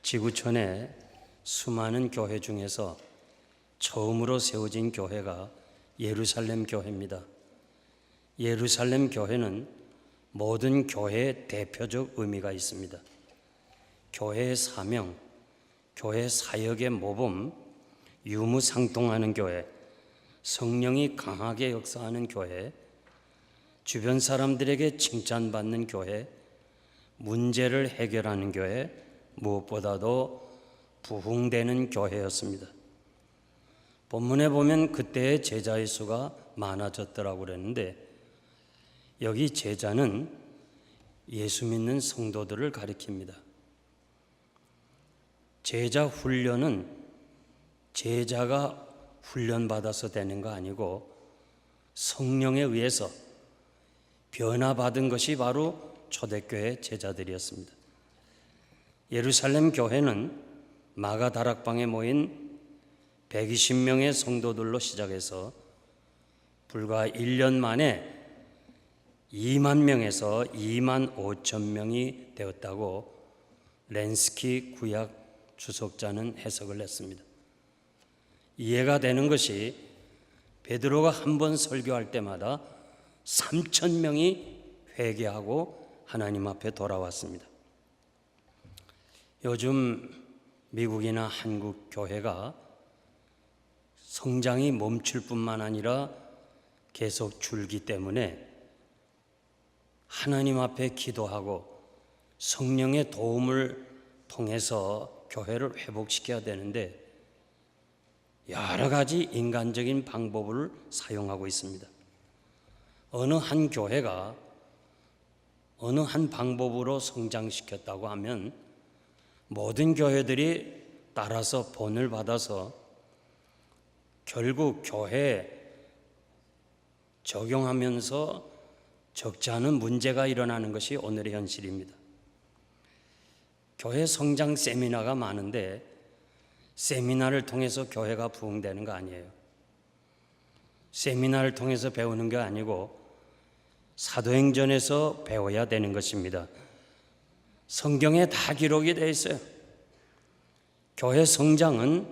지구촌의 수많은 교회 중에서 처음으로 세워진 교회가 예루살렘 교회입니다. 예루살렘 교회는 모든 교회의 대표적 의미가 있습니다. 교회의 사명, 교회 사역의 모범, 유무상통하는 교회, 성령이 강하게 역사하는 교회, 주변 사람들에게 칭찬받는 교회, 문제를 해결하는 교회, 무엇보다도 부흥되는 교회였습니다. 본문에 보면 그때의 제자의 수가 많아졌더라고 그랬는데, 여기 제자는 예수 믿는 성도들을 가리킵니다. 제자 훈련은 제자가 훈련받아서 되는 거 아니고 성령에 의해서 변화받은 것이 바로 초대교회 제자들이었습니다. 예루살렘 교회는 마가 다락방에 모인 120명의 성도들로 시작해서 불과 1년 만에 2만 명에서 2만 5천 명이 되었다고 렌스키 구약 주석자는 해석을 했습니다. 이해가 되는 것이 베드로가 한 번 설교할 때마다 3천 명이 회개하고 하나님 앞에 돌아왔습니다. 요즘 미국이나 한국 교회가 성장이 멈출 뿐만 아니라 계속 줄기 때문에 하나님 앞에 기도하고 성령의 도움을 통해서 교회를 회복시켜야 되는데 여러 가지 인간적인 방법을 사용하고 있습니다. 어느 한 교회가 어느 한 방법으로 성장시켰다고 하면 모든 교회들이 따라서 본을 받아서 결국 교회에 적용하면서 적지 않은 문제가 일어나는 것이 오늘의 현실입니다. 교회 성장 세미나가 많은데 세미나를 통해서 교회가 부흥되는 거 아니에요. 세미나를 통해서 배우는 게 아니고 사도행전에서 배워야 되는 것입니다. 성경에 다 기록이 되어 있어요. 교회 성장은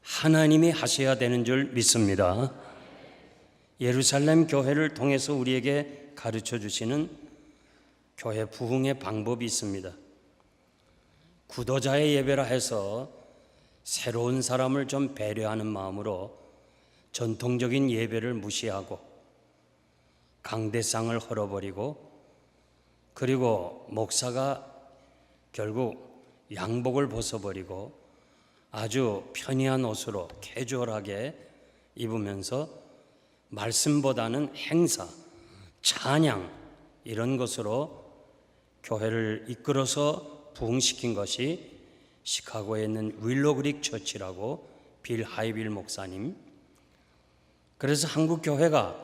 하나님이 하셔야 되는 줄 믿습니다. 예루살렘 교회를 통해서 우리에게 가르쳐 주시는 교회 부흥의 방법이 있습니다. 구도자의 예배라 해서 새로운 사람을 좀 배려하는 마음으로 전통적인 예배를 무시하고 강대상을 헐어버리고 그리고 목사가 결국 양복을 벗어버리고 아주 편이한 옷으로 캐주얼하게 입으면서 말씀보다는 행사, 찬양 이런 것으로 교회를 이끌어서 부흥시킨 것이 시카고에 있는 윌로그릭 처치라고 빌 하이빌 목사님. 그래서 한국 교회가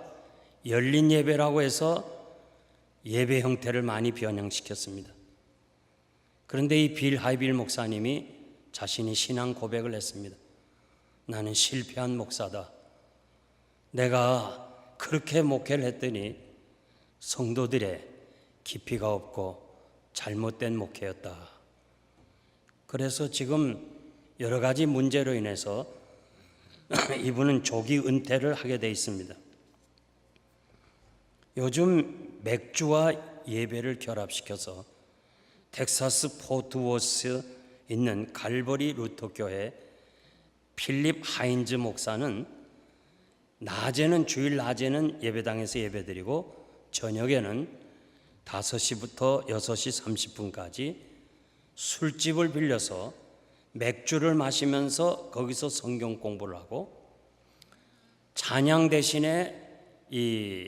열린 예배라고 해서 예배 형태를 많이 변형시켰습니다. 그런데 이 빌 하이빌 목사님이 자신이 신앙 고백을 했습니다. 나는 실패한 목사다. 내가 그렇게 목회를 했더니 성도들의 깊이가 없고 잘못된 목회였다. 그래서 지금 여러 가지 문제로 인해서 이분은 조기 은퇴를 하게 돼 있습니다. 요즘 맥주와 예배를 결합시켜서 텍사스 포트워스 있는 갈보리 루터 교회 필립 하인즈 목사는 낮에는 주일 낮에는 예배당에서 예배드리고 저녁에는 5시부터 6시 30분까지 술집을 빌려서 맥주를 마시면서 거기서 성경 공부를 하고 찬양 대신에 이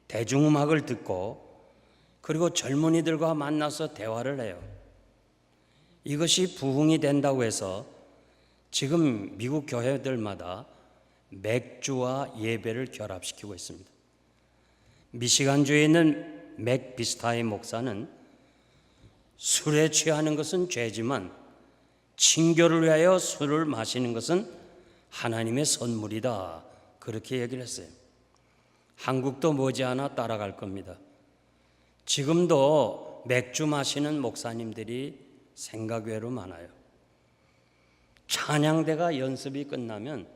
대중음악을 듣고 그리고 젊은이들과 만나서 대화를 해요. 이것이 부흥이 된다고 해서 지금 미국 교회들마다 맥주와 예배를 결합시키고 있습니다. 미시간주에 있는 맥 비스타이 목사는 술에 취하는 것은 죄지만 친교를 위하여 술을 마시는 것은 하나님의 선물이다. 그렇게 얘기를 했어요. 한국도 머지않아 따라갈 겁니다. 지금도 맥주 마시는 목사님들이 생각 외로 많아요. 찬양대가 연습이 끝나면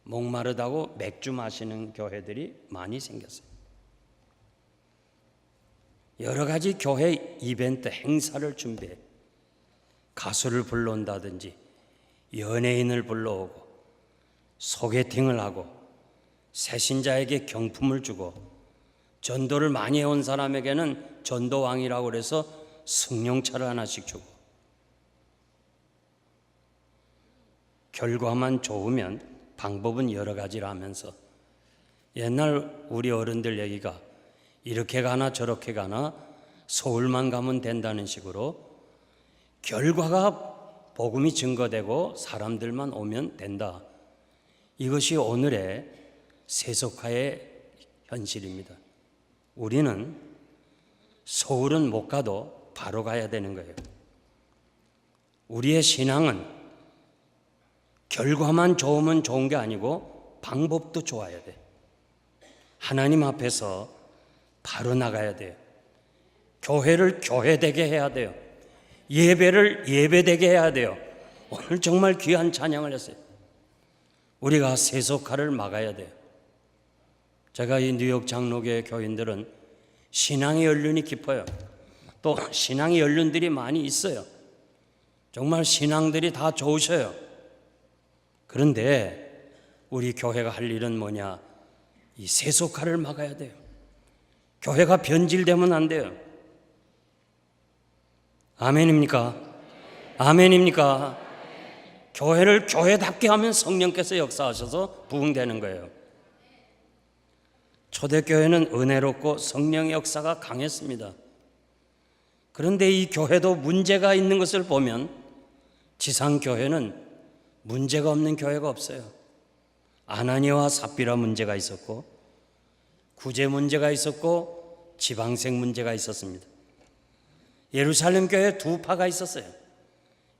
목마르다고 맥주 마시는 교회들이 많이 생겼어요. 여러 가지 교회 이벤트 행사를 준비해 가수를 불러온다든지 연예인을 불러오고 소개팅을 하고 새신자에게 경품을 주고 전도를 많이 해온 사람에게는 전도왕이라고 그래서 승용차를 하나씩 주고 결과만 좋으면 방법은 여러 가지라 하면서 옛날 우리 어른들 얘기가 이렇게 가나 저렇게 가나 서울만 가면 된다는 식으로 결과가 복음이 증거되고 사람들만 오면 된다. 이것이 오늘의 세속화의 현실입니다. 우리는 서울은 못 가도 바로 가야 되는 거예요. 우리의 신앙은 결과만 좋으면 좋은 게 아니고 방법도 좋아야 돼. 하나님 앞에서 바로 나가야 돼요. 교회를 교회되게 해야 돼요. 예배를 예배되게 해야 돼요. 오늘 정말 귀한 찬양을 했어요. 우리가 세속화를 막아야 돼요. 제가 이 뉴욕 장로교회 교인들은 신앙의 연륜이 깊어요. 또 신앙의 연륜들이 많이 있어요. 정말 신앙들이 다 좋으셔요. 그런데 우리 교회가 할 일은 뭐냐? 이 세속화를 막아야 돼요. 교회가 변질되면 안 돼요. 아멘입니까? 아멘입니까? 교회를 교회답게 하면 성령께서 역사하셔서 부흥되는 거예요. 초대교회는 은혜롭고 성령의 역사가 강했습니다. 그런데 이 교회도 문제가 있는 것을 보면 지상교회는 문제가 없는 교회가 없어요. 아나니아와 삽비라 문제가 있었고 구제 문제가 있었고 지방생 문제가 있었습니다. 예루살렘 교회에 두 파가 있었어요.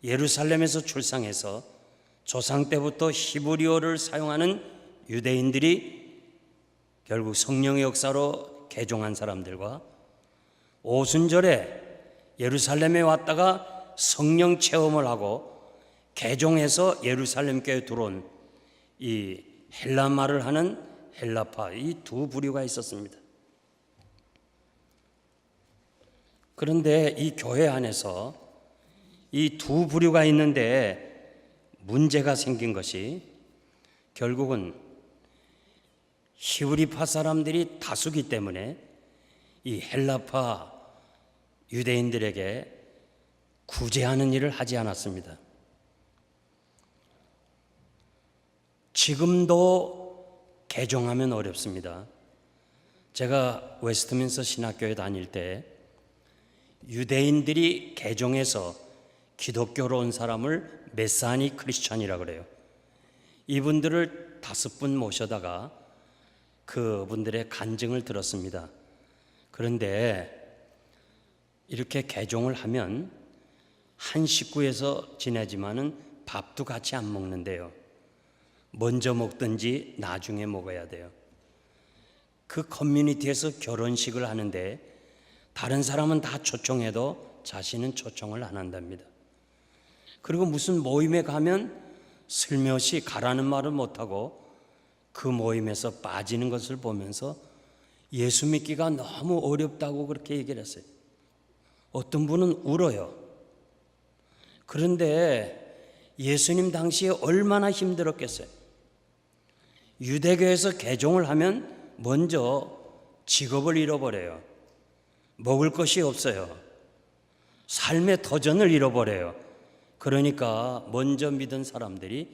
예루살렘에서 출상해서 조상 때부터 히브리어를 사용하는 유대인들이 결국 성령의 역사로 개종한 사람들과 오순절에 예루살렘에 왔다가 성령 체험을 하고 개종해서 예루살렘 교회에 들어온 이 헬라말을 하는 헬라파, 이 두 부류가 있었습니다. 그런데 이 교회 안에서 이 두 부류가 있는데 문제가 생긴 것이 결국은 히브리파 사람들이 다수기 때문에 이 헬라파 유대인들에게 구제하는 일을 하지 않았습니다. 지금도 개종하면 어렵습니다. 제가 웨스트민스터 신학교에 다닐 때 유대인들이 개종해서 기독교로 온 사람을 메사니 크리스찬이라고 그래요. 이분들을 5분 모셔다가 그분들의 간증을 들었습니다. 그런데 이렇게 개종을 하면 한 식구에서 지내지만은 밥도 같이 안 먹는데요. 먼저 먹든지 나중에 먹어야 돼요. 그 커뮤니티에서 결혼식을 하는데 다른 사람은 다 초청해도 자신은 초청을 안 한답니다. 그리고 무슨 모임에 가면 슬며시 가라는 말을 못하고 그 모임에서 빠지는 것을 보면서 예수 믿기가 너무 어렵다고 그렇게 얘기를 했어요. 어떤 분은 울어요. 그런데 예수님 당시에 얼마나 힘들었겠어요. 유대교에서 개종을 하면 먼저 직업을 잃어버려요. 먹을 것이 없어요. 삶의 터전을 잃어버려요. 그러니까 먼저 믿은 사람들이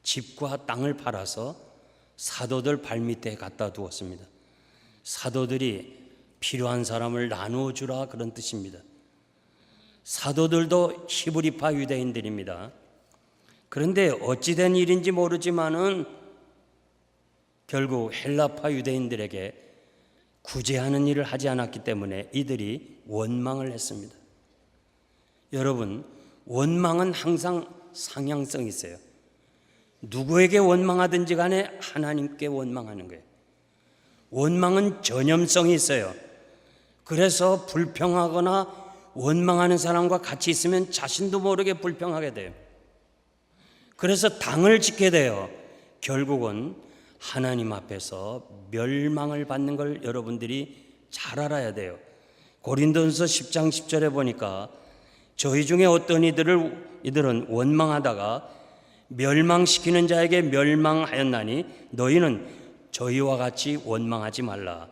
집과 땅을 팔아서 사도들 발밑에 갖다 두었습니다. 사도들이 필요한 사람을 나누어 주라 그런 뜻입니다. 사도들도 히브리파 유대인들입니다. 그런데 어찌된 일인지 모르지만은 결국 헬라파 유대인들에게 구제하는 일을 하지 않았기 때문에 이들이 원망을 했습니다. 여러분, 원망은 항상 상향성이 있어요. 누구에게 원망하든지 간에 하나님께 원망하는 거예요. 원망은 전염성이 있어요. 그래서 불평하거나 원망하는 사람과 같이 있으면 자신도 모르게 불평하게 돼요. 그래서 당을 짓게 돼요. 결국은 하나님 앞에서 멸망을 받는 걸 여러분들이 잘 알아야 돼요. 고린도전서 10장 10절에 보니까 저희 중에 어떤 이들은 원망하다가 멸망시키는 자에게 멸망하였나니 너희는 저희와 같이 원망하지 말라.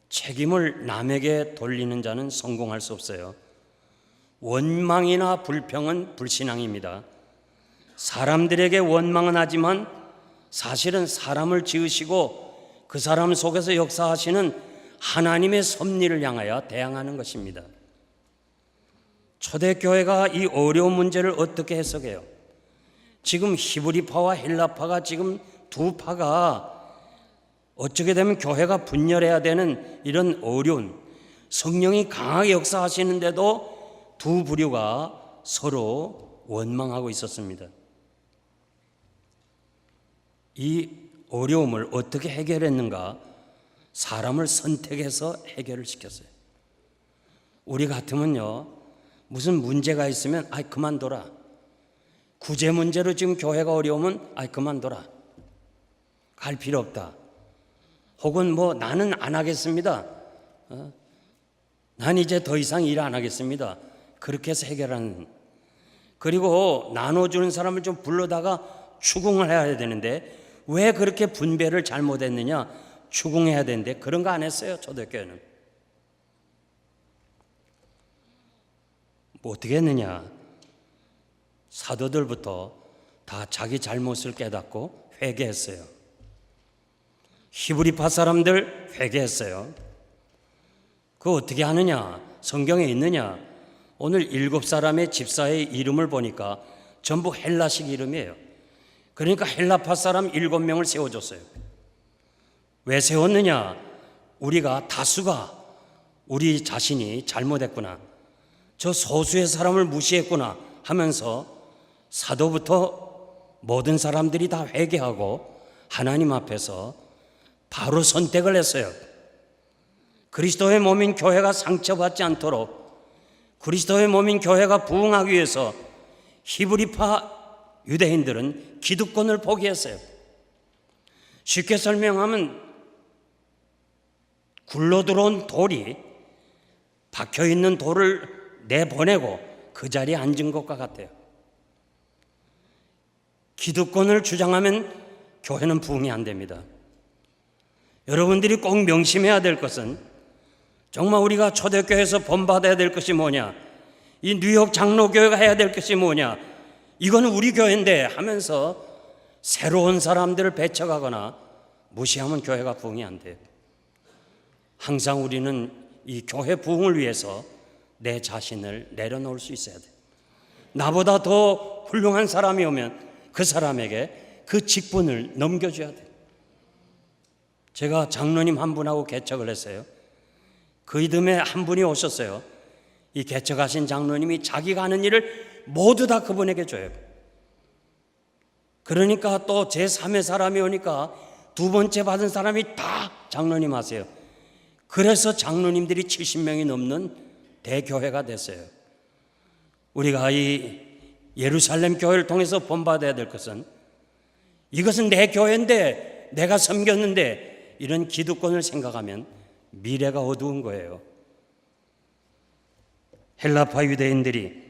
책임을 남에게 돌리는 자는 성공할 수 없어요. 원망이나 불평은 불신앙입니다. 사람들에게 원망은 하지만 사실은 사람을 지으시고 그 사람 속에서 역사하시는 하나님의 섭리를 향하여 대항하는 것입니다. 초대교회가 이 어려운 문제를 어떻게 해석해요? 지금 히브리파와 헬라파가 지금 두 파가 어쩌게 되면 교회가 분열해야 되는 이런 어려운, 성령이 강하게 역사하시는데도 두 부류가 서로 원망하고 있었습니다. 이 어려움을 어떻게 해결했는가? 사람을 선택해서 해결을 시켰어요. 우리 같으면요, 무슨 문제가 있으면 그만둬라. 구제 문제로 지금 교회가 어려우면 그만둬라. 갈 필요 없다. 혹은 나는 안 하겠습니다. 난 이제 더 이상 일 안 하겠습니다. 그렇게 해서 해결하는. 그리고 나눠주는 사람을 좀 불러다가 추궁을 해야 되는데 왜 그렇게 분배를 잘못했느냐? 추궁해야 되는데 그런 거 안 했어요. 초대교회는. 어떻게 했느냐? 사도들부터 다 자기 잘못을 깨닫고 회개했어요. 히브리파 사람들 회개했어요. 그거 어떻게 하느냐? 성경에 있느냐? 오늘 7사람의 집사의 이름을 보니까 전부 헬라식 이름이에요. 그러니까 헬라파 사람 7명을 세워줬어요. 왜 세웠느냐? 우리가 다수가 우리 자신이 잘못했구나, 저 소수의 사람을 무시했구나 하면서 사도부터 모든 사람들이 다 회개하고 하나님 앞에서 바로 선택을 했어요. 그리스도의 몸인 교회가 상처받지 않도록, 그리스도의 몸인 교회가 부흥하기 위해서 히브리파 유대인들은 기득권을 포기했어요. 쉽게 설명하면 굴러들어온 돌이 박혀있는 돌을 내보내고 그 자리에 앉은 것과 같아요. 기득권을 주장하면 교회는 부흥이 안 됩니다. 여러분들이 꼭 명심해야 될 것은, 정말 우리가 초대교회에서 본받아야 될 것이 뭐냐, 이 뉴욕 장로교회가 해야 될 것이 뭐냐, 이건 우리 교회인데 하면서 새로운 사람들을 배척하거나 무시하면 교회가 부흥이 안 돼요. 항상 우리는 이 교회 부흥을 위해서 내 자신을 내려놓을 수 있어야 돼요. 나보다 더 훌륭한 사람이 오면 그 사람에게 그 직분을 넘겨줘야 돼요. 제가 장로님 한 분하고 개척을 했어요. 그 이듬해 한 분이 오셨어요. 이 개척하신 장로님이 자기가 하는 일을 모두 다 그분에게 줘요. 그러니까 또 제3의 사람이 오니까 두 번째 받은 사람이 다 장로님 하세요. 그래서 장로님들이 70명이 넘는 대교회가 됐어요. 우리가 이 예루살렘 교회를 통해서 본받아야 될 것은, 이것은 내 교회인데 내가 섬겼는데, 이런 기득권을 생각하면 미래가 어두운 거예요. 헬라파 유대인들이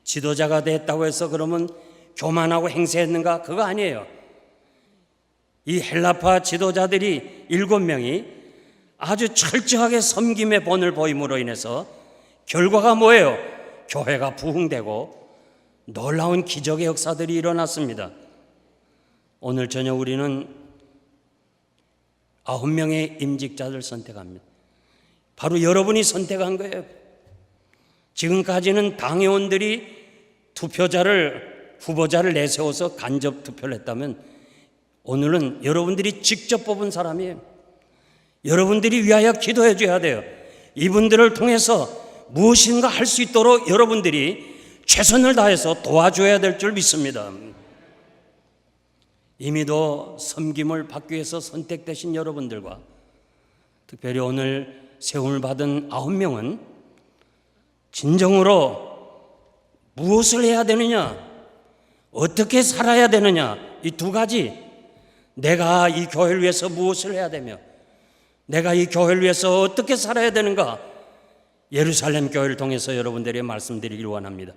지도자가 됐다고 해서 그러면 교만하고 행세했는가? 그거 아니에요. 이 헬라파 지도자들이 7명이 아주 철저하게 섬김의 본을 보임으로 인해서 결과가 뭐예요? 교회가 부흥되고 놀라운 기적의 역사들이 일어났습니다. 오늘 저녁 우리는 9명의 임직자를 선택합니다. 바로 여러분이 선택한 거예요. 지금까지는 당회원들이 후보자를 내세워서 간접 투표를 했다면, 오늘은 여러분들이 직접 뽑은 사람이에요. 여러분들이 위하여 기도해 줘야 돼요. 이분들을 통해서 무엇인가 할 수 있도록 여러분들이 최선을 다해서 도와줘야 될 줄 믿습니다. 이미도 섬김을 받기 위해서 선택되신 여러분들과, 특별히 오늘 세움을 받은 9명은 진정으로 무엇을 해야 되느냐, 어떻게 살아야 되느냐, 이 두 가지, 내가 이 교회를 위해서 무엇을 해야 되며 내가 이 교회를 위해서 어떻게 살아야 되는가, 예루살렘 교회를 통해서 여러분들에게 말씀드리길 원합니다.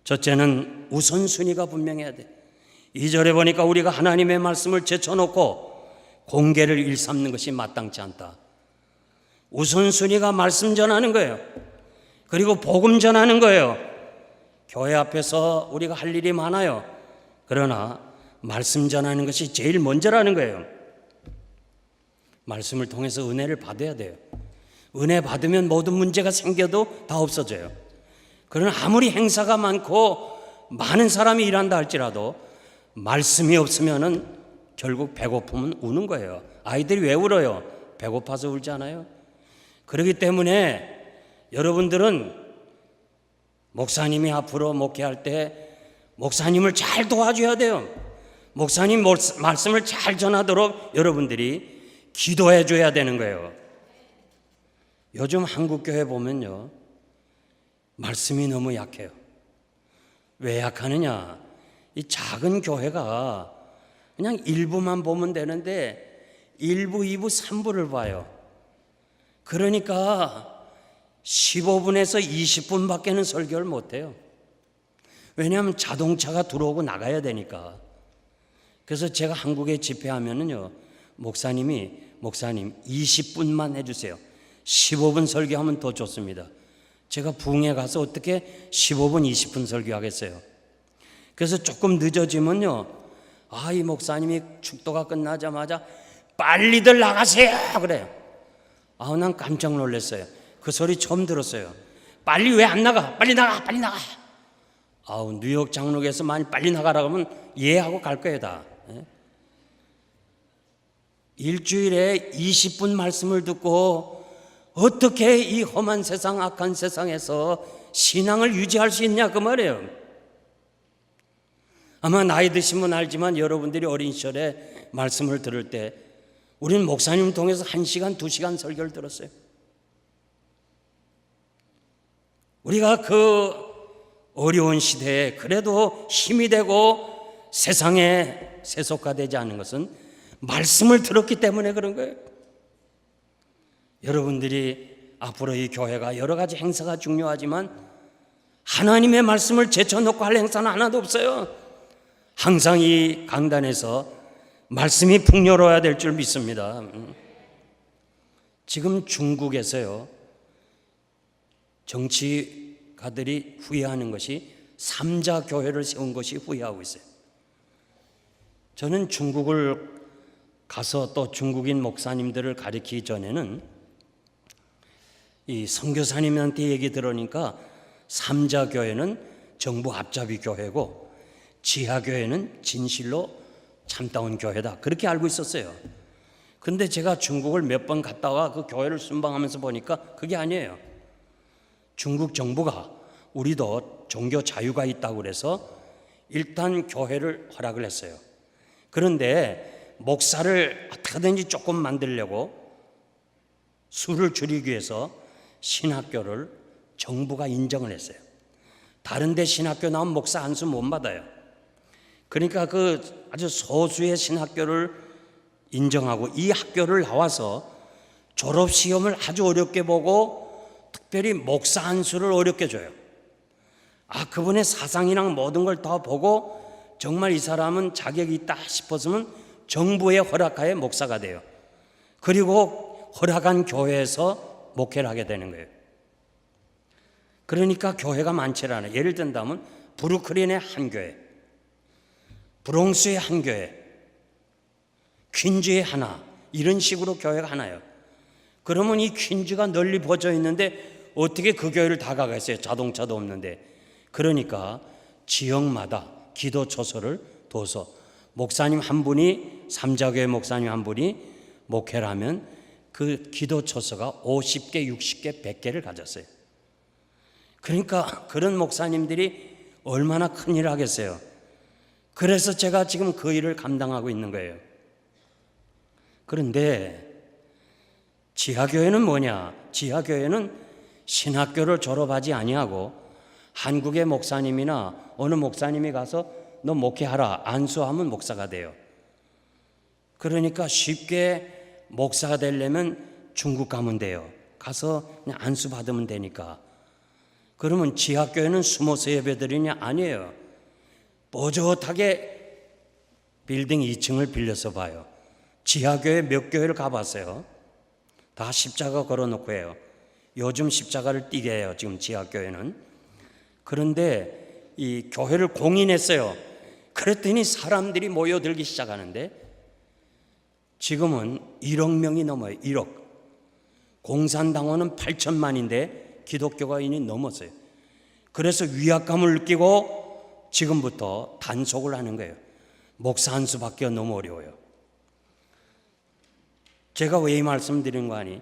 첫째는 우선순위가 분명해야 돼. 2절에 보니까 우리가 하나님의 말씀을 제쳐놓고 공개를 일삼는 것이 마땅치 않다. 우선순위가 말씀 전하는 거예요. 그리고 복음 전하는 거예요. 교회 앞에서 우리가 할 일이 많아요. 그러나 말씀 전하는 것이 제일 먼저라는 거예요. 말씀을 통해서 은혜를 받아야 돼요. 은혜 받으면 모든 문제가 생겨도 다 없어져요. 그러나 아무리 행사가 많고 많은 사람이 일한다 할지라도 말씀이 없으면은 결국 배고프면 우는 거예요. 아이들이 왜 울어요? 배고파서 울지 않아요? 그렇기 때문에 여러분들은 목사님이 앞으로 목회할 때 목사님을 잘 도와줘야 돼요. 목사님 말씀을 잘 전하도록 여러분들이 기도해 줘야 되는 거예요. 요즘 한국교회 보면요, 말씀이 너무 약해요. 왜 약하느냐? 이 작은 교회가 그냥 일부만 보면 되는데 1부, 2부, 3부를 봐요. 그러니까 15분에서 20분밖에는 설교를 못해요. 왜냐하면 자동차가 들어오고 나가야 되니까. 그래서 제가 한국에 집회하면은요, 목사님 20분만 해주세요. 15분 설교하면 더 좋습니다. 제가 부흥에 가서 어떻게 15분 20분 설교하겠어요. 그래서 조금 늦어지면요, 이 목사님이 축도가 끝나자마자 빨리들 나가세요 그래요. 난 깜짝 놀랐어요. 그 소리 처음 들었어요. 빨리 왜 안 나가? 빨리 나가, 빨리 나가. 뉴욕 장로교에서 많이 빨리 나가라고 하면 이해하고 갈 거예요 다. 일주일에 20분 말씀을 듣고 어떻게 이 험한 세상, 악한 세상에서 신앙을 유지할 수 있냐 그 말이에요. 아마 나이 드신 분 알지만 여러분들이 어린 시절에 말씀을 들을 때 우리는 목사님 통해서 1시간, 2시간 설교를 들었어요. 우리가 그 어려운 시대에 그래도 힘이 되고 세상에 세속화되지 않는 것은 말씀을 들었기 때문에 그런 거예요. 여러분들이 앞으로 이 교회가 여러 가지 행사가 중요하지만 하나님의 말씀을 제쳐놓고 할 행사는 하나도 없어요. 항상 이 강단에서 말씀이 풍요로워야 될 줄 믿습니다. 지금 중국에서요, 정치가들이 후회하는 것이 삼자 교회를 세운 것이 후회하고 있어요. 저는 중국을 가서 또 중국인 목사님들을 가르치기 전에는 이 선교사님한테 얘기 들으니까 삼자 교회는 정부 앞잡이 교회고 지하 교회는 진실로 참다운 교회다, 그렇게 알고 있었어요. 근데 제가 중국을 몇 번 갔다 와 그 교회를 순방하면서 보니까 그게 아니에요. 중국 정부가 우리도 종교 자유가 있다고 그래서 일단 교회를 허락을 했어요. 그런데 목사를 어떻게든지 조금 만들려고 수를 줄이기 위해서 신학교를 정부가 인정을 했어요. 다른 데 신학교 나온 목사 한 수 못 받아요. 그러니까 그 아주 소수의 신학교를 인정하고 이 학교를 나와서 졸업시험을 아주 어렵게 보고 특별히 목사 한 수를 어렵게 줘요. 그분의 사상이랑 모든 걸 다 보고 정말 이 사람은 자격이 있다 싶었으면 정부의 허락하에 목사가 돼요. 그리고 허락한 교회에서 목회를 하게 되는 거예요. 그러니까 교회가 많지 않아요. 예를 든다면 브루클린의 한 교회, 브롱스의 한 교회, 퀸즈의 하나, 이런 식으로 교회가 하나요. 그러면 이 퀸즈가 널리 퍼져 있는데 어떻게 그 교회를 다 가겠어요? 자동차도 없는데. 그러니까 지역마다 기도처소를 둬서 목사님 한 분이, 삼자교회 목사님 한 분이 목회를 하면 그 기도처소가 50개, 60개, 100개를 가졌어요. 그러니까 그런 목사님들이 얼마나 큰 일을 하겠어요. 그래서 제가 지금 그 일을 감당하고 있는 거예요. 그런데 지하교회는 뭐냐? 지하교회는 신학교를 졸업하지 아니하고 한국의 목사님이나 어느 목사님이 가서 너 목회하라 안수하면 목사가 돼요. 그러니까 쉽게 목사가 되려면 중국 가면 돼요. 가서 그냥 안수 받으면 되니까. 그러면 지하교회는 숨어서 예배드리냐? 아니에요. 뽀젓하게 빌딩 2층을 빌려서 봐요. 지하교회 몇 교회를 가봤어요. 다 십자가 걸어놓고 해요. 요즘 십자가를 띄게 해요. 지금 지하교회는. 그런데 이 교회를 공인했어요. 그랬더니 사람들이 모여들기 시작하는데 지금은 1억 명이 넘어요. 1억. 공산당원은 8천만인데 기독교가인이 넘었어요. 그래서 위압감을 느끼고 지금부터 단속을 하는 거예요. 목사 한 수밖에 너무 어려워요. 제가 왜 이 말씀드린 거 아니?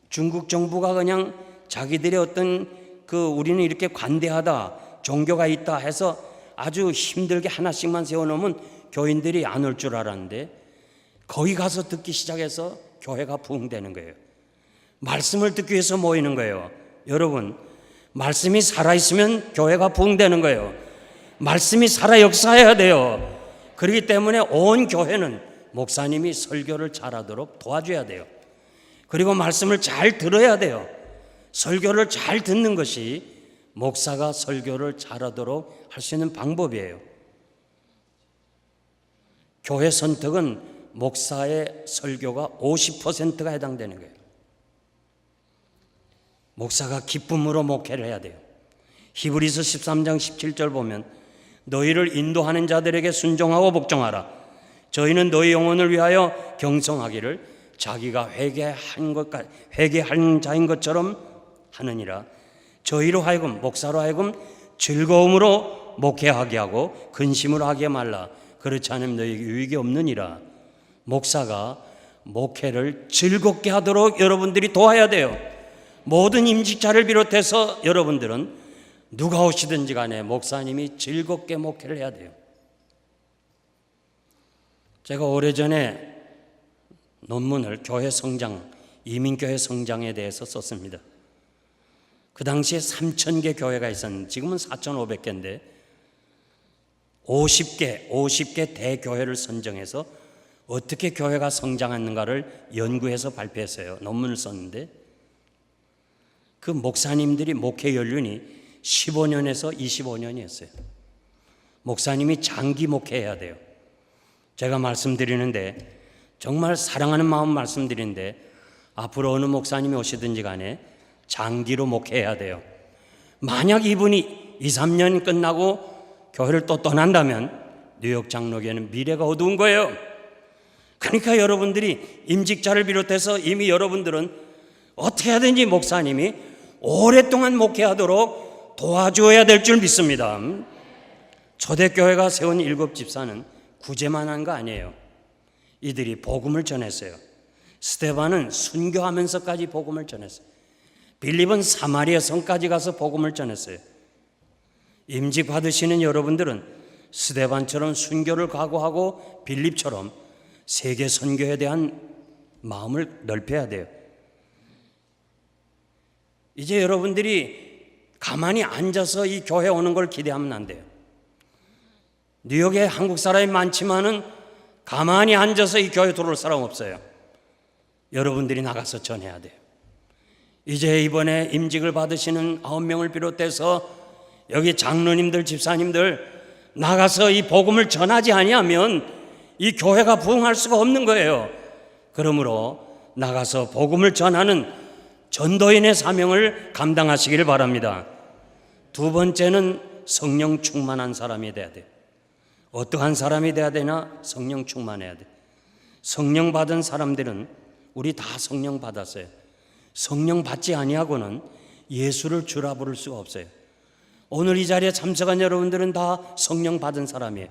중국 정부가 그냥 자기들의 어떤 우리는 이렇게 관대하다, 종교가 있다 해서 아주 힘들게 하나씩만 세워놓으면 교인들이 안 올 줄 알았는데 거기 가서 듣기 시작해서 교회가 부흥되는 거예요. 말씀을 듣기 위해서 모이는 거예요. 여러분, 말씀이 살아있으면 교회가 부흥되는 거예요. 말씀이 살아 역사해야 돼요. 그렇기 때문에 온 교회는 목사님이 설교를 잘하도록 도와줘야 돼요. 그리고 말씀을 잘 들어야 돼요. 설교를 잘 듣는 것이 목사가 설교를 잘하도록 할 수 있는 방법이에요. 교회 선택은 목사의 설교가 50%가 해당되는 거예요. 목사가 기쁨으로 목회를 해야 돼요. 히브리서 13장 17절 보면 너희를 인도하는 자들에게 순종하고 복종하라. 저희는 너희 영혼을 위하여 경성하기를 자기가 회개한 자인 것처럼 하느니라. 저희로 하여금 목사로 하여금 즐거움으로 목회하게 하고 근심으로 하게 말라. 그렇지 않으면 너희에게 유익이 없느니라. 목사가 목회를 즐겁게 하도록 여러분들이 도와야 돼요. 모든 임직자를 비롯해서 여러분들은 누가 오시든지 간에 목사님이 즐겁게 목회를 해야 돼요. 제가 오래전에 논문을 교회 성장, 이민교회 성장에 대해서 썼습니다. 그 당시에 3,000개 교회가 있었는데 지금은 4,500개인데 50개 대교회를 선정해서 어떻게 교회가 성장하는가를 연구해서 발표했어요. 논문을 썼는데 그 목사님들이 목회 연륜이 15년에서 25년이었어요. 목사님이 장기 목회해야 돼요. 제가 말씀드리는데 정말 사랑하는 마음 말씀드리는데 앞으로 어느 목사님이 오시든지 간에 장기로 목회해야 돼요. 만약 이분이 2, 3년 끝나고 교회를 또 떠난다면 뉴욕 장로교회는 미래가 어두운 거예요. 그러니까 여러분들이 임직자를 비롯해서 이미 여러분들은 어떻게 하든지 목사님이 오랫동안 목회하도록 도와줘야 될 줄 믿습니다. 초대교회가 세운 7 집사는 구제만 한 거 아니에요. 이들이 복음을 전했어요. 스데반은 순교하면서까지 복음을 전했어요. 빌립은 사마리아 성까지 가서 복음을 전했어요. 임직 받으시는 여러분들은 스데반처럼 순교를 각오하고 빌립처럼 세계 선교에 대한 마음을 넓혀야 돼요. 이제 여러분들이 가만히 앉아서 이 교회 오는 걸 기대하면 안 돼요. 뉴욕에 한국 사람이 많지만은 가만히 앉아서 이 교회 들어올 사람 없어요. 여러분들이 나가서 전해야 돼요. 이제 이번에 임직을 받으시는 9명을 비롯해서 여기 장로님들, 집사님들 나가서 이 복음을 전하지 아니하면 이 교회가 부흥할 수가 없는 거예요. 그러므로 나가서 복음을 전하는 전도인의 사명을 감당하시길 바랍니다. 두 번째는 성령 충만한 사람이 돼야 돼요. 어떠한 사람이 돼야 되나? 성령 충만해야 돼요. 성령 받은 사람들은 우리 다 성령 받았어요. 성령 받지 아니하고는 예수를 주라 부를 수가 없어요. 오늘 이 자리에 참석한 여러분들은 다 성령 받은 사람이에요.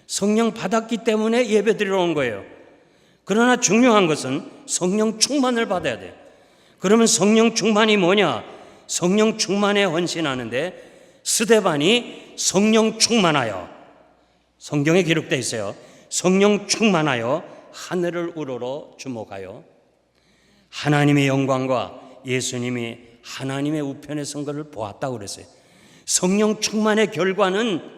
성령 받았기 때문에 예배 드리러 온 거예요. 그러나 중요한 것은 성령 충만을 받아야 돼요. 그러면 성령 충만이 뭐냐? 성령 충만에 헌신하는데 스데반이 성령 충만하여, 성경에 기록되어 있어요. 성령 충만하여 하늘을 우러러 주목하여 하나님의 영광과 예수님이 하나님의 우편에 선 것을 보았다고 그랬어요. 성령 충만의 결과는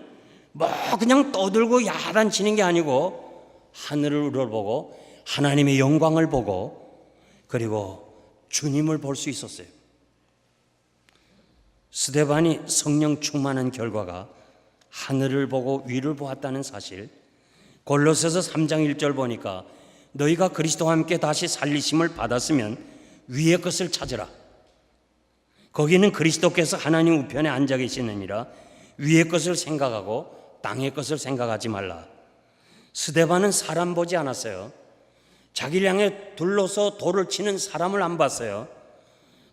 뭐 그냥 떠들고 야단치는 게 아니고 하늘을 우러보고 하나님의 영광을 보고 그리고 주님을 볼 수 있었어요. 스데반이 성령 충만한 결과가 하늘을 보고 위를 보았다는 사실, 골로새서 3장 1절 보니까 너희가 그리스도와 함께 다시 살리심을 받았으면 위의 것을 찾으라. 거기는 그리스도께서 하나님 우편에 앉아 계시느니라. 위의 것을 생각하고 땅의 것을 생각하지 말라. 스데반은 사람 보지 않았어요. 자기를 향해 둘러서 돌을 치는 사람을 안 봤어요.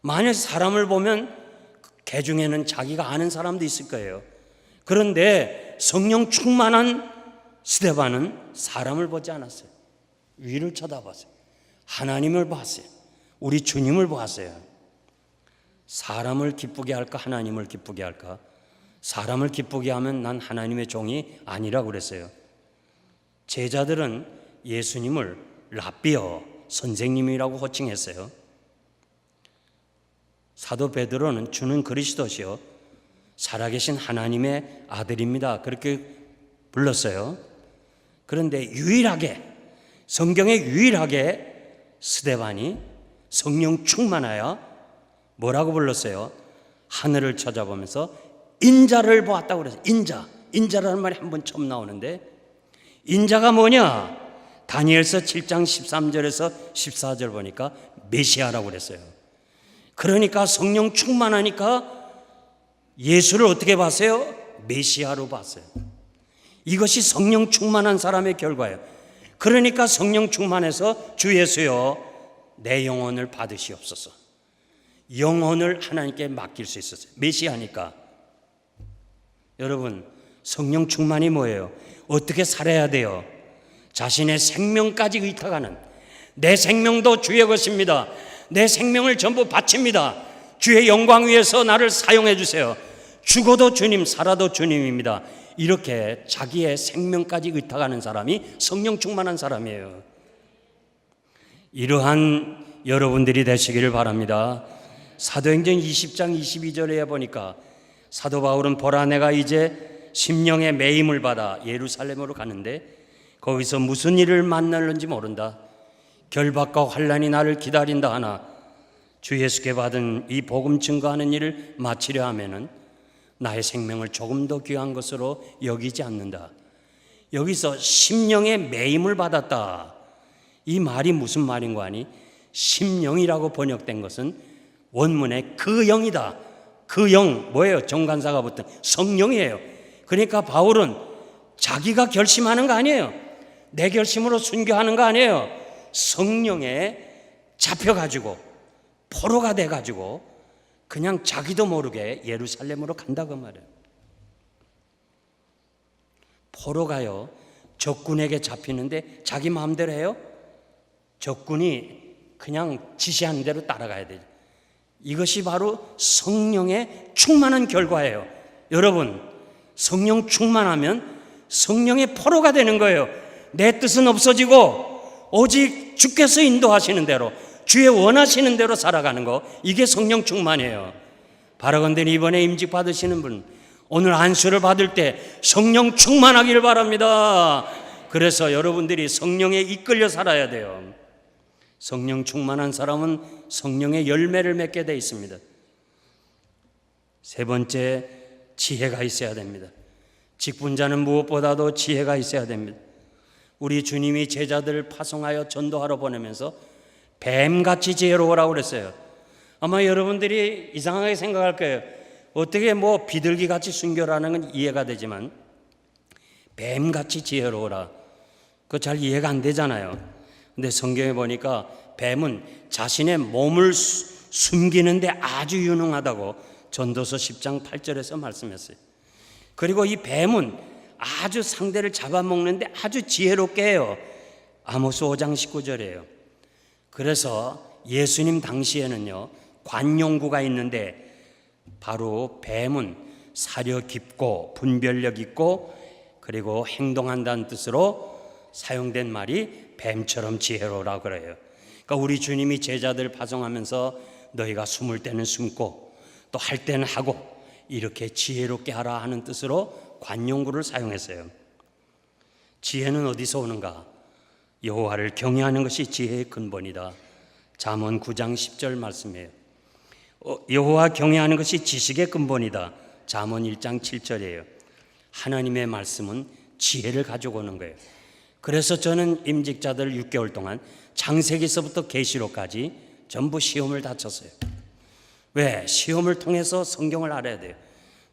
만약 사람을 보면 개 중에는 자기가 아는 사람도 있을 거예요. 그런데 성령 충만한 스데반은 사람을 보지 않았어요. 위를 쳐다봤어요. 하나님을 봤어요. 우리 주님을 보았어요. 사람을 기쁘게 할까 하나님을 기쁘게 할까? 사람을 기쁘게 하면 난 하나님의 종이 아니라고 그랬어요. 제자들은 예수님을 랍비어, 선생님이라고 호칭했어요. 사도 베드로는 주는 그리스도시요 살아계신 하나님의 아들입니다, 그렇게 불렀어요. 그런데 유일하게, 성경에 유일하게 스데반이 성령 충만하여 뭐라고 불렀어요? 하늘을 찾아보면서 인자를 보았다고 그랬어요. 인자라는 말이 한 번 처음 나오는데, 인자가 뭐냐? 다니엘서 7장 13절에서 14절 보니까 메시아라고 그랬어요. 그러니까 성령 충만하니까 예수를 어떻게 봤어요? 메시아로 봤어요. 이것이 성령 충만한 사람의 결과예요. 그러니까 성령 충만해서 주 예수여 내 영혼을 받으시옵소서. 영혼을 하나님께 맡길 수 있었어요. 메시아니까. 여러분, 성령 충만이 뭐예요? 어떻게 살아야 돼요? 자신의 생명까지 의탁하는, 내 생명도 주의 것입니다. 내 생명을 전부 바칩니다. 주의 영광 위해서 나를 사용해 주세요. 죽어도 주님, 살아도 주님입니다. 이렇게 자기의 생명까지 의탁하는 사람이 성령 충만한 사람이에요. 이러한 여러분들이 되시기를 바랍니다. 사도행전 20장 22절에 보니까 사도 바울은 보라 내가 이제 심령의 매임을 받아 예루살렘으로 가는데 거기서 무슨 일을 만날는지 모른다. 결박과 환난이 나를 기다린다 하나 주 예수께 받은 이 복음 증거하는 일을 마치려 하면은 나의 생명을 조금 더 귀한 것으로 여기지 않는다. 여기서 심령의 매임을 받았다. 이 말이 무슨 말인 거 아니? 심령이라고 번역된 것은 원문에 그 영이다. 그 영 뭐예요? 정관사가 붙은 성령이에요. 그러니까 바울은 자기가 결심하는 거 아니에요. 내 결심으로 순교하는 거 아니에요. 성령에 잡혀가지고 포로가 돼가지고 그냥 자기도 모르게 예루살렘으로 간다고 말해요. 포로가요 적군에게 잡히는데 자기 마음대로 해요? 적군이 그냥 지시하는 대로 따라가야 돼요. 이것이 바로 성령의 충만한 결과예요. 여러분, 성령 충만하면 성령의 포로가 되는 거예요. 내 뜻은 없어지고 오직 주께서 인도하시는 대로, 주의 원하시는 대로 살아가는 거, 이게 성령 충만이에요. 바라건대 이번에 임직 받으시는 분, 오늘 안수를 받을 때 성령 충만하기를 바랍니다. 그래서 여러분들이 성령에 이끌려 살아야 돼요. 성령 충만한 사람은 성령의 열매를 맺게 돼 있습니다. 세 번째, 지혜가 있어야 됩니다. 직분자는 무엇보다도 지혜가 있어야 됩니다. 우리 주님이 제자들을 파송하여 전도하러 보내면서 뱀같이 지혜로우라고 그랬어요. 아마 여러분들이 이상하게 생각할 거예요. 어떻게 뭐 비둘기같이 순교라는 건 이해가 되지만 뱀같이 지혜로우라, 그거 잘 이해가 안 되잖아요. 근데 성경에 보니까 뱀은 자신의 몸을 숨기는데 아주 유능하다고 전도서 10장 8절에서 말씀했어요. 그리고 이 뱀은 아주 상대를 잡아먹는데 아주 지혜롭게 해요. 아모스 5장 19절이에요. 그래서 예수님 당시에는요 관용구가 있는데 바로 뱀은 사려 깊고 분별력 있고 그리고 행동한다는 뜻으로 사용된 말이 뱀처럼 지혜로우라고 그래요. 그러니까 우리 주님이 제자들 파송하면서 너희가 숨을 때는 숨고 또 할 때는 하고 이렇게 지혜롭게 하라 하는 뜻으로 관용구를 사용했어요. 지혜는 어디서 오는가? 여호와를 경외하는 것이 지혜의 근본이다. 잠언 9장 10절 말씀이에요. 여호와 경외하는 것이 지식의 근본이다. 잠언 1장 7절이에요. 하나님의 말씀은 지혜를 가지고 오는 거예요. 그래서 저는 임직자들 6개월 동안 창세기서부터 계시록까지 전부 시험을 다 쳤어요. 왜? 시험을 통해서 성경을 알아야 돼요.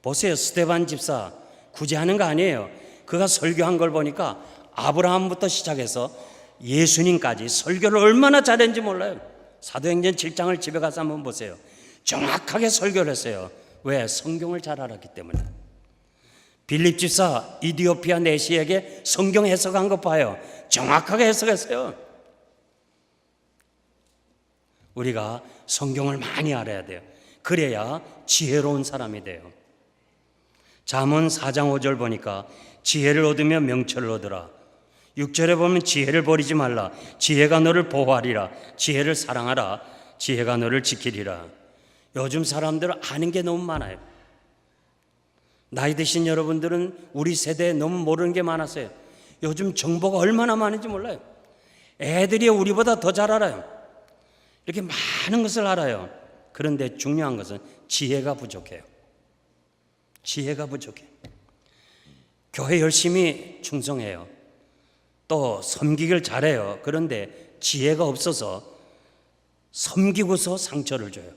보세요. 스데반 집사 구제하는 거 아니에요. 그가 설교한 걸 보니까 아브라함부터 시작해서 예수님까지 설교를 얼마나 잘했는지 몰라요. 사도행전 7장을 집에 가서 한번 보세요. 정확하게 설교를 했어요. 왜? 성경을 잘 알았기 때문에. 빌립 집사 이디오피아 내시에게 성경 해석한 것 봐요. 정확하게 해석했어요. 우리가 성경을 많이 알아야 돼요. 그래야 지혜로운 사람이 돼요. 잠언 4장 5절 보니까 지혜를 얻으며 명철을 얻으라. 6절에 보면 지혜를 버리지 말라. 지혜가 너를 보호하리라. 지혜를 사랑하라. 지혜가 너를 지키리라. 요즘 사람들은 아는 게 너무 많아요. 나이 드신 여러분들은 우리 세대에 너무 모르는 게 많았어요. 요즘 정보가 얼마나 많은지 몰라요. 애들이 우리보다 더 잘 알아요. 이렇게 많은 것을 알아요. 그런데 중요한 것은 지혜가 부족해요. 지혜가 부족해요. 교회 열심히 충성해요. 또 섬기길 잘해요. 그런데 지혜가 없어서 섬기고서 상처를 줘요.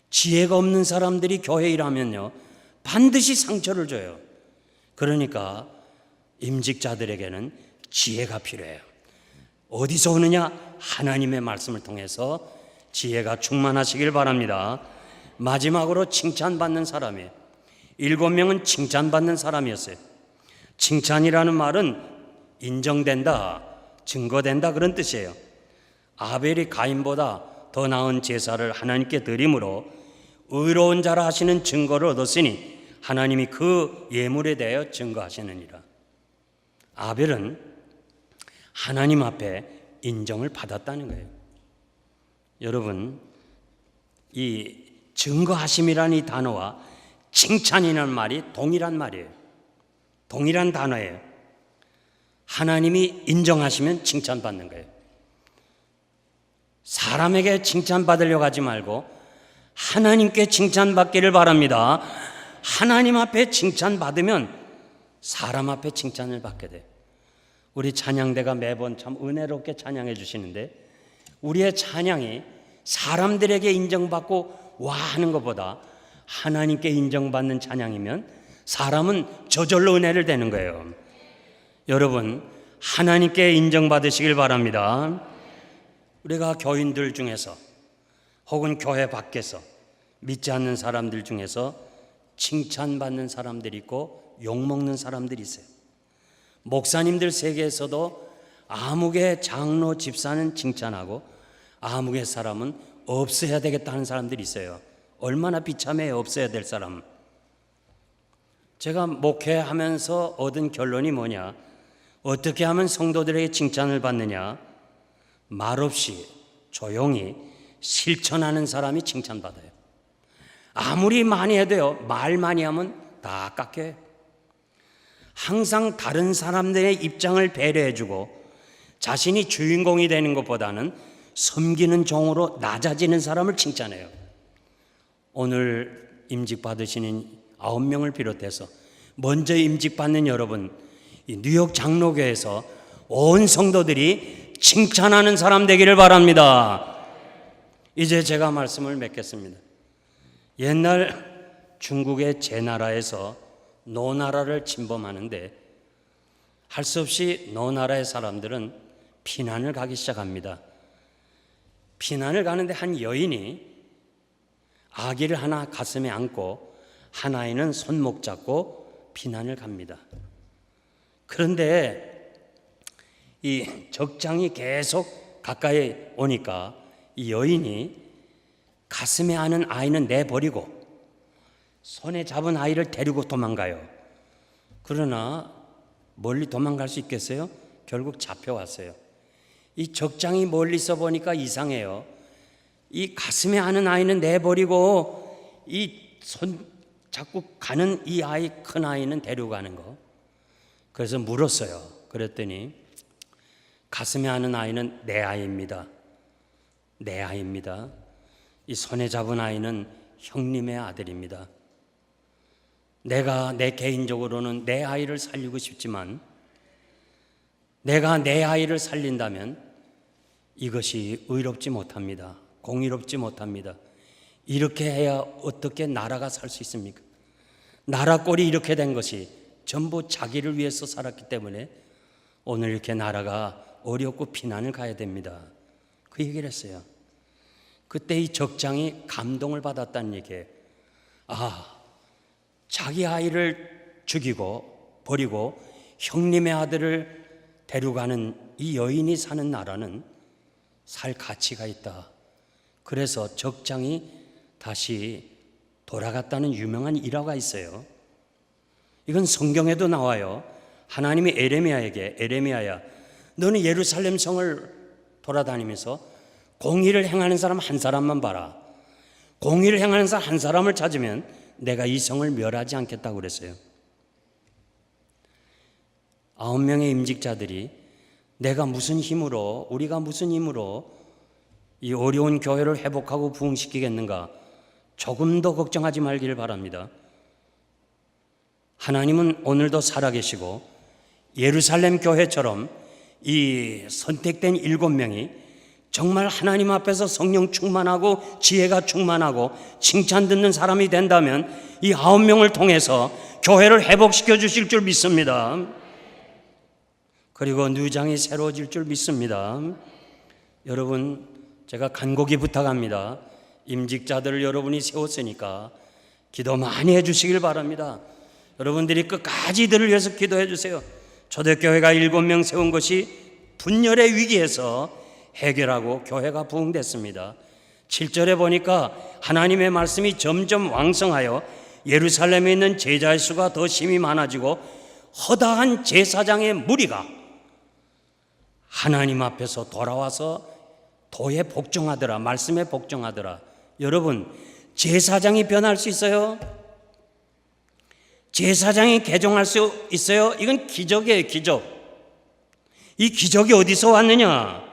지혜가 없는 사람들이 교회 일하면요 반드시 상처를 줘요. 그러니까 임직자들에게는 지혜가 필요해요. 어디서 오느냐? 하나님의 말씀을 통해서 지혜가 충만하시길 바랍니다. 마지막으로 칭찬받는 사람이에요. 7명은 칭찬받는 사람이었어요. 칭찬이라는 말은 인정된다, 증거된다 그런 뜻이에요. 아벨이 가인보다 더 나은 제사를 하나님께 드림으로 의로운 자라 하시는 증거를 얻었으니 하나님이 그 예물에 대하여 증거하시느니라. 아벨은 하나님 앞에 인정을 받았다는 거예요. 여러분, 이 증거하심이라는 이 단어와 칭찬이라는 말이 동일한 말이에요. 동일한 단어예요. 하나님이 인정하시면 칭찬받는 거예요. 사람에게 칭찬받으려고 하지 말고 하나님께 칭찬받기를 바랍니다. 하나님 앞에 칭찬받으면 사람 앞에 칭찬을 받게 돼요. 우리 찬양대가 매번 참 은혜롭게 찬양해 주시는데 우리의 찬양이 사람들에게 인정받고 와 하는 것보다 하나님께 인정받는 찬양이면 사람은 저절로 은혜를 되는 거예요. 여러분, 하나님께 인정받으시길 바랍니다. 우리가 교인들 중에서 혹은 교회 밖에서 믿지 않는 사람들 중에서 칭찬받는 사람들이 있고 욕먹는 사람들이 있어요. 목사님들 세계에서도 아무개 장로 집사는 칭찬하고 아무개 사람은 없어야 되겠다는 사람들이 있어요. 얼마나 비참해요. 없어야 될 사람. 제가 목회하면서 얻은 결론이 뭐냐? 어떻게 하면 성도들에게 칭찬을 받느냐? 말없이 조용히 실천하는 사람이 칭찬받아요. 아무리 많이 해도요, 말 많이 하면 다 깎여요. 항상 다른 사람들의 입장을 배려해주고 자신이 주인공이 되는 것보다는 섬기는 종으로 낮아지는 사람을 칭찬해요. 오늘 임직 받으시는 9명을 비롯해서 먼저 임직 받는 여러분, 이 뉴욕 장로교에서 온 성도들이 칭찬하는 사람 되기를 바랍니다. 이제 제가 말씀을 맺겠습니다. 옛날 중국의 제나라에서 노나라를 침범하는데 할 수 없이 노나라의 사람들은 피난을 가기 시작합니다. 피난을 가는데 한 여인이 아기를 하나 가슴에 안고 한 아이는 손목 잡고 피난을 갑니다. 그런데 이 적장이 계속 가까이 오니까 이 여인이 가슴에 안은 아이는 내버리고 손에 잡은 아이를 데리고 도망가요. 그러나 멀리 도망갈 수 있겠어요? 결국 잡혀왔어요. 이 적장이 멀리서 보니까 이상해요. 이 가슴에 아는 아이는 내버리고 이 손 자꾸 가는 이 아이, 큰 아이는 데려가는 거. 그래서 물었어요. 그랬더니 가슴에 아는 아이는 내 아이입니다. 내 아이입니다. 이 손에 잡은 아이는 형님의 아들입니다. 내가 내 개인적으로는 내 아이를 살리고 싶지만 내가 내 아이를 살린다면 이것이 의롭지 못합니다. 공의롭지 못합니다. 이렇게 해야 어떻게 나라가 살 수 있습니까? 나라 꼴이 이렇게 된 것이 전부 자기를 위해서 살았기 때문에 오늘 이렇게 나라가 어렵고 피난을 가야 됩니다. 그 얘기를 했어요. 그때 이 적장이 감동을 받았다는 얘기예요. 아, 자기 아이를 죽이고 버리고 형님의 아들을 데려가는 이 여인이 사는 나라는 살 가치가 있다. 그래서 적장이 다시 돌아갔다는 유명한 일화가 있어요. 이건 성경에도 나와요. 하나님이 에레미야에게, 에레미야야, 너는 예루살렘 성을 돌아다니면서 공의를 행하는 사람 한 사람만 봐라. 공의를 행하는 사람 한 사람을 찾으면 내가 이 성을 멸하지 않겠다고 그랬어요. 9명의 임직자들이 내가 무슨 힘으로, 우리가 무슨 힘으로 이 어려운 교회를 회복하고 부흥시키겠는가? 조금 더 걱정하지 말기를 바랍니다. 하나님은 오늘도 살아계시고 예루살렘 교회처럼 이 선택된 7명이 정말 하나님 앞에서 성령 충만하고 지혜가 충만하고 칭찬 듣는 사람이 된다면 이 9명을 통해서 교회를 회복시켜 주실 줄 믿습니다. 그리고 누장이 새로워질 줄 믿습니다. 여러분, 제가 간곡히 부탁합니다. 임직자들을 여러분이 세웠으니까 기도 많이 해주시길 바랍니다. 여러분들이 끝까지 이들을 위해서 기도해 주세요. 초대교회가 7명 세운 것이 분열의 위기에서 해결하고 교회가 부흥됐습니다. 7절에 보니까 하나님의 말씀이 점점 왕성하여 예루살렘에 있는 제자의 수가 더 심히 많아지고 허다한 제사장의 무리가 하나님 앞에서 돌아와서 도에 복종하더라. 말씀에 복종하더라. 여러분, 제사장이 변할 수 있어요? 제사장이 개종할 수 있어요? 이건 기적이에요, 기적. 이 기적이 어디서 왔느냐?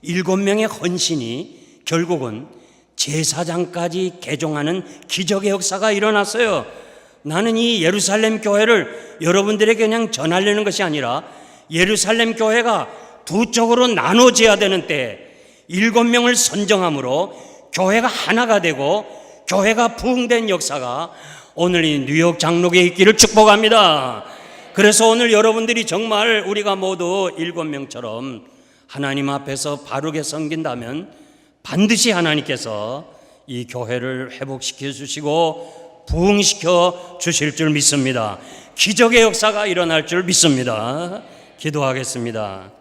7명의 헌신이 결국은 제사장까지 개종하는 기적의 역사가 일어났어요. 나는 이 예루살렘 교회를 여러분들에게 그냥 전하려는 것이 아니라 예루살렘 교회가 두 쪽으로 나눠져야 되는 때 7명을 선정함으로 교회가 하나가 되고 교회가 부흥된 역사가 오늘 이 뉴욕 장로교에 있기를 축복합니다. 그래서 오늘 여러분들이 정말 우리가 모두 7명처럼 하나님 앞에서 바르게 섬긴다면 반드시 하나님께서 이 교회를 회복시켜 주시고 부흥시켜 주실 줄 믿습니다. 기적의 역사가 일어날 줄 믿습니다. 기도하겠습니다.